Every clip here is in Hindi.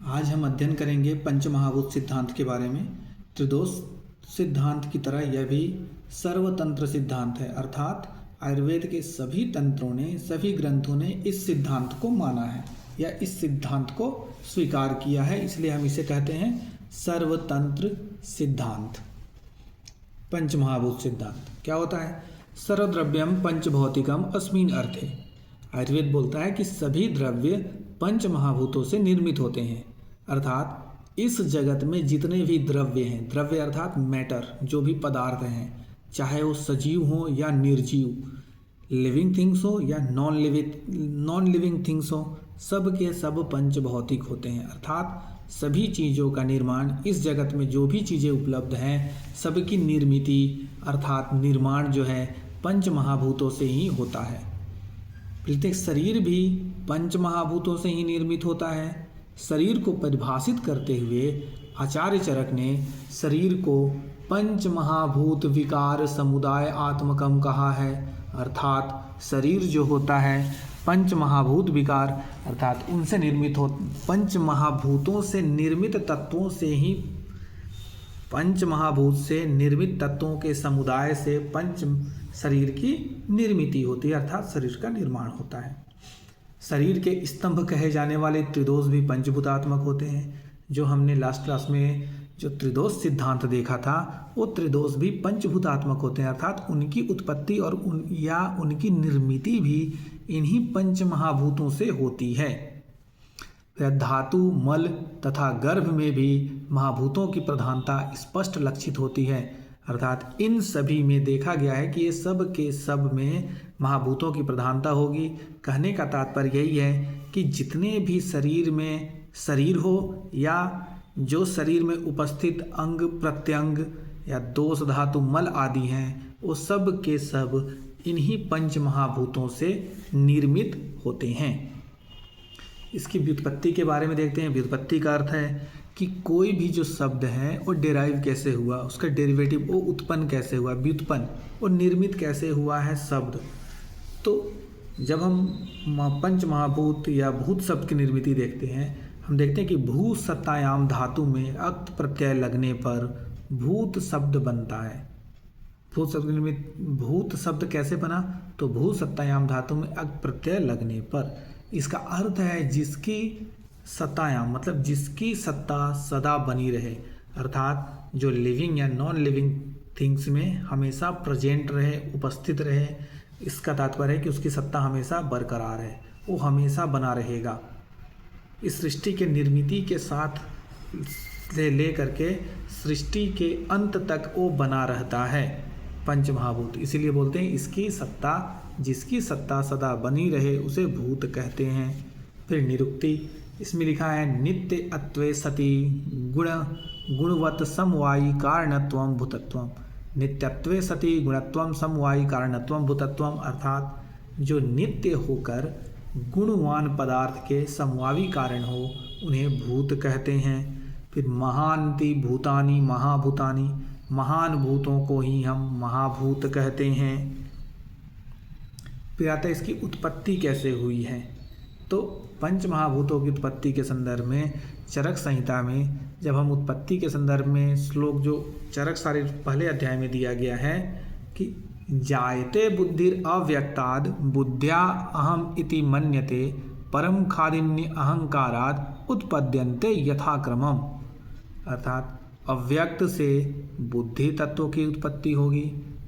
आज हम अध्ययन करेंगे पंचमहाभूत सिद्धांत के बारे में। त्रिदोष सिद्धांत की तरह यह भी सर्वतंत्र सिद्धांत है, अर्थात आयुर्वेद के सभी तंत्रों ने, सभी ग्रंथों ने इस सिद्धांत को माना है या इस सिद्धांत को स्वीकार किया है, इसलिए हम इसे कहते हैं सर्वतंत्र सिद्धांत। पंचमहाभूत सिद्धांत क्या होता है? सर्वद्रव्यम पंचभौतिकम अस्मिन् अर्थे। आयुर्वेद बोलता है कि सभी द्रव्य पंच महाभूतों से निर्मित होते हैं, अर्थात इस जगत में जितने भी द्रव्य हैं, द्रव्य अर्थात मैटर, जो भी पदार्थ हैं, चाहे वो सजीव हो या निर्जीव, लिविंग थिंग्स हो या नॉन लिविंग थिंग्स हो, सब के सब पंच भौतिक होते हैं। अर्थात सभी चीज़ों का निर्माण, इस जगत में जो भी चीज़ें उपलब्ध हैं, सबकी निर्मिति अर्थात निर्माण जो है पंच महाभूतों से ही होता है। प्रत्येक शरीर भी पंच महाभूतों से ही निर्मित होता है। शरीर को परिभाषित करते हुए आचार्य चरक ने शरीर को पंच महाभूत विकार समुदाय आत्मकम कहा है, अर्थात शरीर जो होता है पंच महाभूत विकार अर्थात उनसे निर्मित हो, पंच महाभूतों से निर्मित तत्वों से ही, पंच महाभूत से निर्मित तत्वों के समुदाय से पंच शरीर की निर्मिति होती है, अर्थात शरीर का निर्माण होता है। शरीर के स्तंभ कहे जाने वाले त्रिदोष भी पंचभूतात्मक होते हैं। जो हमने लास्ट क्लास में जो त्रिदोष सिद्धांत देखा था, वो त्रिदोष भी पंचभूतात्मक होते हैं, अर्थात उनकी उत्पत्ति और उनकी निर्मिति भी इन्हीं पंच महाभूतों से होती है। धातु, मल तथा गर्भ में भी महाभूतों की प्रधानता स्पष्ट लक्षित होती है, अर्थात इन सभी में देखा गया है कि ये सब के सब में महाभूतों की प्रधानता होगी। कहने का तात्पर्य यही है कि जितने भी शरीर में शरीर हो या जो शरीर में उपस्थित अंग प्रत्यंग या दोष धातु मल आदि हैं, वो सब के सब इन्हीं पंच महाभूतों से निर्मित होते हैं। इसकी व्युत्पत्ति के बारे में देखते हैं। व्युत्पत्ति का अर्थ है कि कोई भी जो शब्द है वो डेराइव कैसे हुआ, उसका डेरिवेटिव वो उत्पन्न कैसे हुआ, व्युत्पन्न वो निर्मित कैसे हुआ है शब्द। तो जब हम पंच महाभूत या भूत शब्द की निर्मिति देखते हैं, हम देखते हैं कि भूत सत्तायाम धातु में अक्त प्रत्यय लगने पर भूत शब्द बनता है। भूत शब्द निर्मित, भूत शब्द कैसे बना? तो भूत सत्तायाम धातु में अक्त प्रत्यय लगने पर। इसका अर्थ है जिसकी सत्तायाम मतलब जिसकी सत्ता सदा बनी रहे, अर्थात जो लिविंग या नॉन लिविंग थिंग्स में हमेशा प्रेजेंट रहे, उपस्थित रहे। इसका तात्पर्य है कि उसकी सत्ता हमेशा बरकरार है, वो हमेशा बना रहेगा। इस सृष्टि के निर्मिति के साथ से लेकर के सृष्टि के अंत तक वो बना रहता है पंचमहाभूत। इसीलिए बोलते हैं इसकी सत्ता, जिसकी सत्ता सदा बनी रहे उसे भूत कहते हैं। फिर निरुक्ति, इसमें लिखा है नित्य अत्वे सति गुणवत् समवायी कारणत्वम भूतत्वम। नित्यत्वे सति गुणत्वम समवायी कारणत्वम भूतत्वम, अर्थात जो नित्य होकर गुणवान पदार्थ के समवायी कारण हो उन्हें भूत कहते हैं। फिर महान्ति भूतानि महाभूतानि, महान भूतों को ही हम महाभूत कहते हैं। फिर आता है इसकी उत्पत्ति कैसे हुई है। तो पंच महाभूतों की उत्पत्ति के संदर्भ में चरक संहिता में जब हम उत्पत्ति के संदर्भ में श्लोक जो चरक सारे पहले अध्याय में दिया गया है कि जायते बुद्धिर अव्यक्ताद बुद्ध्या अहम इति मन्यते परम खादिन्य अहंकाराद उत्पद्यन्ते यथाक्रमम, अर्थात अव्यक्त से बुद्धि तत्व की उत्पत्ति होगी,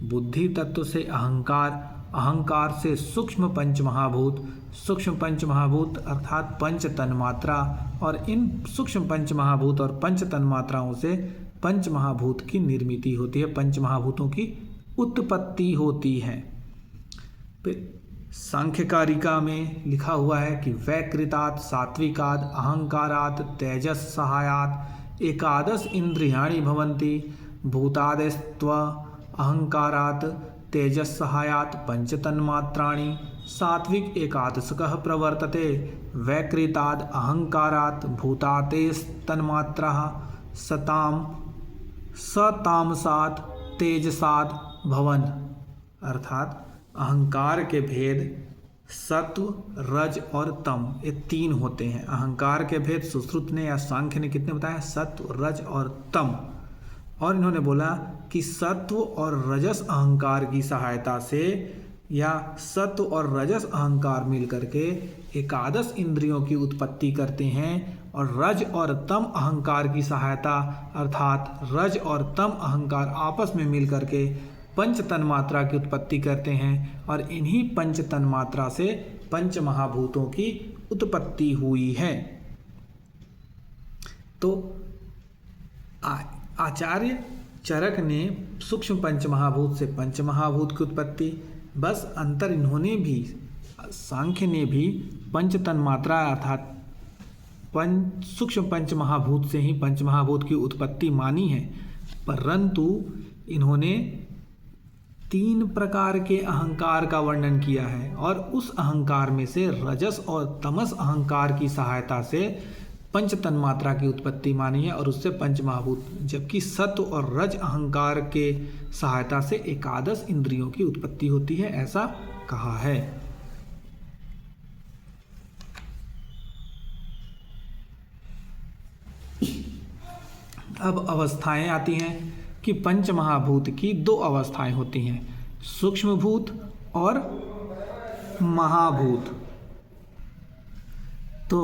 बुद्धि तत्व से अहंकार, अहंकार से सूक्ष्म पंच महाभूत, सूक्ष्म पंच महाभूत अर्थात पंच तन्मात्रा, और इन सूक्ष्म पंच महाभूत और पंच तन्मात्राओं से पंच महाभूत की निर्मिति होती है, पंच महाभूतों की उत्पत्ति होती है। फिर सांख्यकारिका में लिखा हुआ है कि वैकृतात् सात्विकात् अहंकारात् तेजस सहायात् एकादश इंद्रियाणि भवन्ति भूतादस्त्व अहंकारात् तेजस सहायात् पंचतन्मात्राणि सात्विक एकादशकः प्रवर्तते वैकृताद् अहंकारात् भूतातेस्तन्मात्राः सतामसात् तेजसात् भवन, अर्थात अहंकार के भेद सत्व, रज और तम, ये 3 होते हैं। अहंकार के भेद सुश्रुत ने या सांख्य ने कितने बताया? सत्व, रज और तम। और इन्होंने बोला कि सत्व और रजस अहंकार की सहायता से या सत्व और रजस अहंकार मिल करके एकादश इंद्रियों की उत्पत्ति करते हैं, और रज और तम अहंकार की सहायता अर्थात रज और तम अहंकार आपस में मिल करके पंच तन्मात्रा की उत्पत्ति करते हैं, और इन्हीं पंच तन्मात्रा से पंच महाभूतों की उत्पत्ति हुई है। तो आचार्य चरक ने सूक्ष्म पंच महाभूत से पंच महाभूत की उत्पत्ति, बस अंतर इन्होंने भी, सांख्य ने भी पंच तन्मात्रा अर्थात सूक्ष्म पंच महाभूत से ही पंच महाभूत की उत्पत्ति मानी है, परंतु इन्होंने 3 प्रकार के अहंकार का वर्णन किया है, और उस अहंकार में से रजस और तमस अहंकार की सहायता से पंच तन्मात्रा की उत्पत्ति मानी है, और उससे पंच महाभूत, जबकि सत्व और रज अहंकार के सहायता से एकादश इंद्रियों की उत्पत्ति होती है, ऐसा कहा है। अब अवस्थाएं आती हैं कि पंच महाभूत की 2 अवस्थाएं होती हैं, सूक्ष्म भूत और महाभूत। तो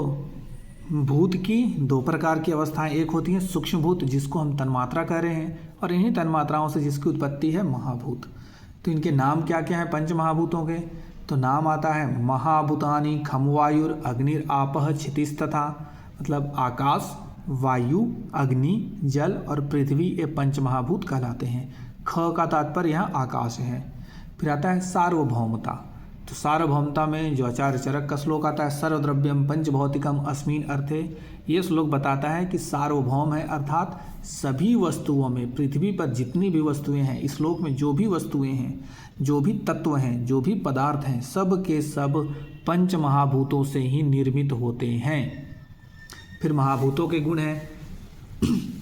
भूत की 2 प्रकार की अवस्थाएं, एक होती है सूक्ष्म भूत जिसको हम तन्मात्रा कह रहे हैं, और इन्हीं तन्मात्राओं से जिसकी उत्पत्ति है महाभूत। तो इनके नाम क्या क्या हैं पंच महाभूतों के? तो नाम आता है महाभूतानि खम वायुर अग्निर आपः क्षितिस्तथा, मतलब आकाश, वायु, अग्नि, जल और पृथ्वी ये पंच महाभूत कहलाते हैं। ख का तात्पर्य यहाँ आकाश है। फिर आता है सार्वभौमता। तो सार्वभौमता में जो आचार्य चरक का श्लोक आता है, सर्वद्रव्यम पंचभौतिकम अस्मिन् अर्थे, ये श्लोक बताता है कि सार्वभौम है अर्थात सभी वस्तुओं में, पृथ्वी पर जितनी भी वस्तुएं हैं, इस श्लोक में जो भी वस्तुएं हैं, जो भी तत्व हैं, जो भी पदार्थ हैं, सब के सब पंच महाभूतों से ही निर्मित होते हैं। फिर महाभूतों के गुण हैं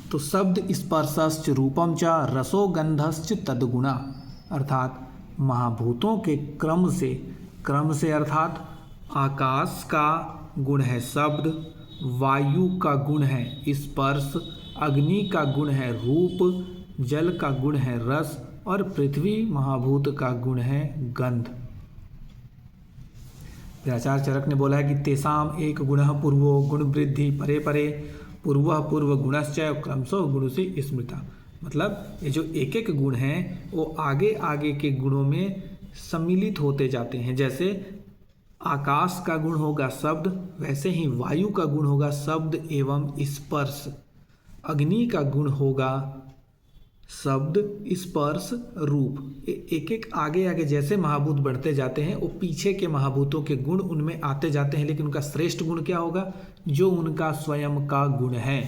तो शब्द स्पर्शश्च रूपम च रसो गंधश्च तद्गुणा, अर्थात महाभूतों के क्रम से अर्थात आकाश का गुण है शब्द, वायु का गुण है स्पर्श, अग्नि का गुण है रूप, जल का गुण है रस, और पृथ्वी महाभूत का गुण है गंध। आचार्य चरक ने बोला है कि तेषाम एक गुणः पूर्वो गुण वृद्धि परे परे पूर्व पूर्व गुणश्च क्रमशः गुण से स्मृता, मतलब ये जो एक एक गुण हैं वो आगे आगे के गुणों में सम्मिलित होते जाते हैं। जैसे आकाश का गुण होगा शब्द, वैसे ही वायु का गुण होगा शब्द एवं स्पर्श, अग्नि का गुण होगा शब्द, स्पर्श, रूप। एक एक आगे आगे जैसे महाभूत बढ़ते जाते हैं वो पीछे के महाभूतों के गुण उनमें आते जाते हैं, लेकिन उनका श्रेष्ठ गुण क्या होगा? जो उनका स्वयं का गुण है।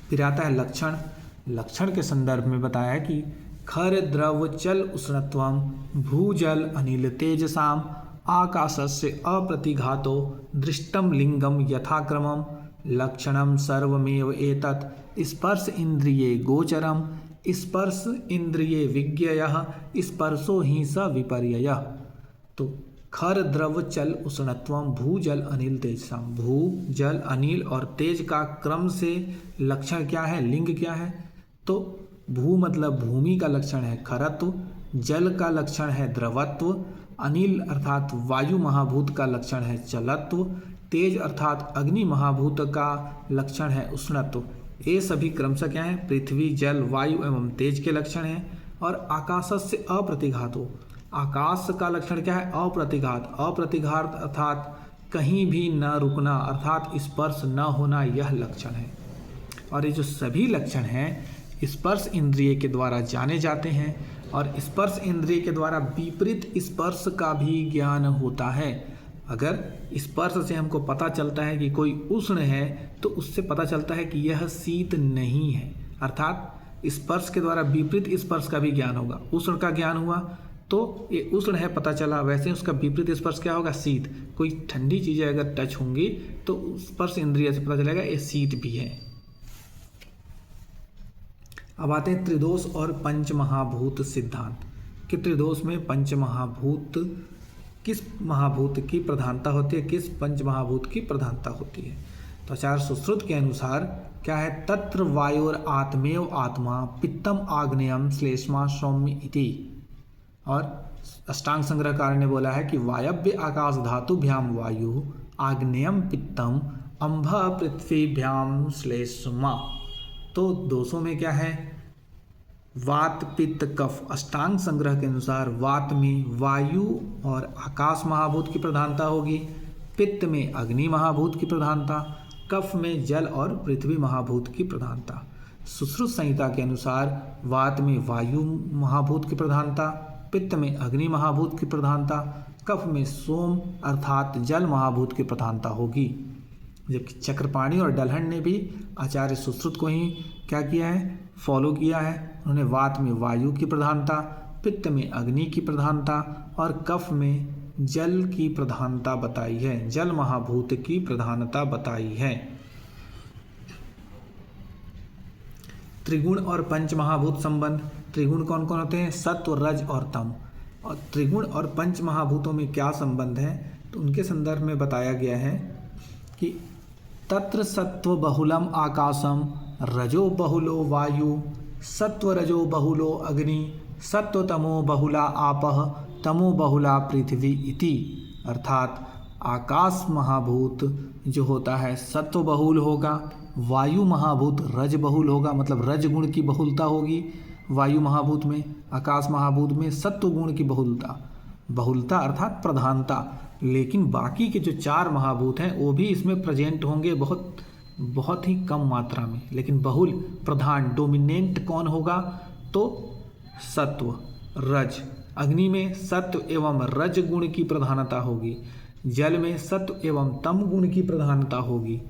फिर आता है लक्षण। लक्षण के संदर्भ में बताया है कि खर द्रव चल उष्णत्वम भूजल अनिल तेजसाम आकाशस्य अप्रतिघातो दृष्टम लिंगम यथाक्रमम लक्षणम सर्वमेव एतत् स्पर्श इंद्रिये गोचरम स्पर्श इंद्रिये विज्ञेयः स्पर्शो ही स विपर्ययः। तो खर द्रव चल उष्णत्वम भू जल अनिल तेजसाम, भू जल अनिल और तेज का क्रम से लक्षण क्या है, लिंग क्या है? तो भू मतलब भूमि का लक्षण है खरत्व, जल का लक्षण है द्रवत्व, अनिल अर्थात वायु महाभूत का लक्षण है चलत्व, तेज अर्थात अग्नि महाभूत का लक्षण है उष्णत्व। ये सभी क्रमशः क्या है? पृथ्वी, जल, वायु एवं तेज के लक्षण हैं। और आकाशस्य अप्रतिघातो, आकाश का लक्षण क्या है? अप्रतिघात। अप्रतिघात अर्थात कहीं भी न रुकना अर्थात स्पर्श न होना, यह लक्षण है। और ये जो सभी लक्षण हैं स्पर्श इंद्रिय के द्वारा जाने जाते हैं, और स्पर्श इंद्रिय के द्वारा विपरीत स्पर्श का भी ज्ञान होता है। अगर स्पर्श से हमको पता चलता है कि कोई उष्ण है तो उससे पता चलता है कि यह शीत नहीं है, अर्थात स्पर्श के द्वारा विपरीत स्पर्श का भी ज्ञान होगा। उष्ण का ज्ञान हुआ तो ये उष्ण है पता चला, वैसे उसका विपरीत स्पर्श क्या होगा? शीत। कोई ठंडी चीज़ें अगर टच होंगी तो स्पर्श इंद्रिय से पता चलेगा ये शीत भी है। अब आते हैं त्रिदोष और पंच महाभूत सिद्धांत। कि त्रिदोष में पंचमहाभूत किस महाभूत की प्रधानता होती है, किस पंचमहाभूत की प्रधानता होती है। तो आचार्य सुश्रुत के अनुसार क्या है, तत्र वायुर आत्मेव आत्मा पित्तम आग्नेयम श्लेष्मा सौम्य इति। और अष्टांग संग्रहकार ने बोला है कि वायव्य आकाश धातुभ्याम वायु आग्नेयम पित्तम अंभ पृथ्वीभ्याम श्लेष्मा। तो दोषों में क्या है, वात पित्त कफ। अष्टांग संग्रह के अनुसार वात में वायु और आकाश महाभूत की प्रधानता होगी, पित्त में अग्नि महाभूत की प्रधानता, कफ में जल और पृथ्वी महाभूत की प्रधानता। सुश्रुत संहिता के अनुसार वात में वायु महाभूत की प्रधानता, पित्त में अग्नि महाभूत की प्रधानता, कफ में सोम अर्थात जल महाभूत की प्रधानता होगी। जबकि चक्रपाणी और डलहन ने भी आचार्य सुश्रुत को ही क्या किया है, फॉलो किया है। उन्होंने वात में वायु की प्रधानता, पित्त में अग्नि की प्रधानता और कफ में जल की प्रधानता बताई है, जल महाभूत की प्रधानता बताई है। त्रिगुण और पंच महाभूत संबंध। त्रिगुण कौन कौन होते हैं, सत्व रज और तम। और त्रिगुण और पंच महाभूतों में क्या संबंध है, तो उनके संदर्भ में बताया गया है कि तत्र सत्व बहुलम आकाशम रजो बहुलो वायु सत्व रजो बहुलो अग्नि सत्व तमो बहुला आपह तमो बहुला पृथ्वी इति। अर्थात आकाश महाभूत जो होता है सत्व बहुल होगा, वायु महाभूत रज बहुल होगा, मतलब रज गुण की बहुलता होगी वायु महाभूत में, आकाश महाभूत में सत्व गुण की बहुलता अर्थात प्रधानता। लेकिन बाकी के जो चार महाभूत हैं वो भी इसमें प्रेजेंट होंगे बहुत ही कम मात्रा में, लेकिन बहुल प्रधान डोमिनेंट कौन होगा, तो सत्व रज। अग्नि में सत्व एवं रज गुण की प्रधानता होगी, जल में सत्व एवं तम गुण की प्रधानता होगी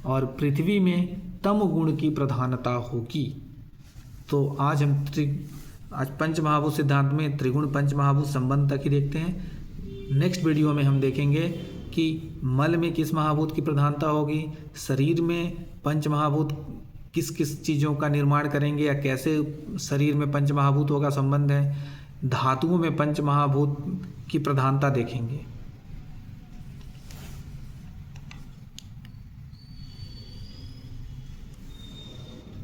और पृथ्वी में तम गुण की प्रधानता होगी। तो आज हम पंच महाभूत सिद्धांत में त्रिगुण पंच महाभूत संबंध तक ही देखते हैं। नेक्स्ट वीडियो में हम देखेंगे कि मल में किस महाभूत की प्रधानता होगी, शरीर में पंच महाभूत किस किस चीज़ों का निर्माण करेंगे या कैसे शरीर में पंच महाभूतों का संबंध है, धातुओं में पंच महाभूत की प्रधानता देखेंगे।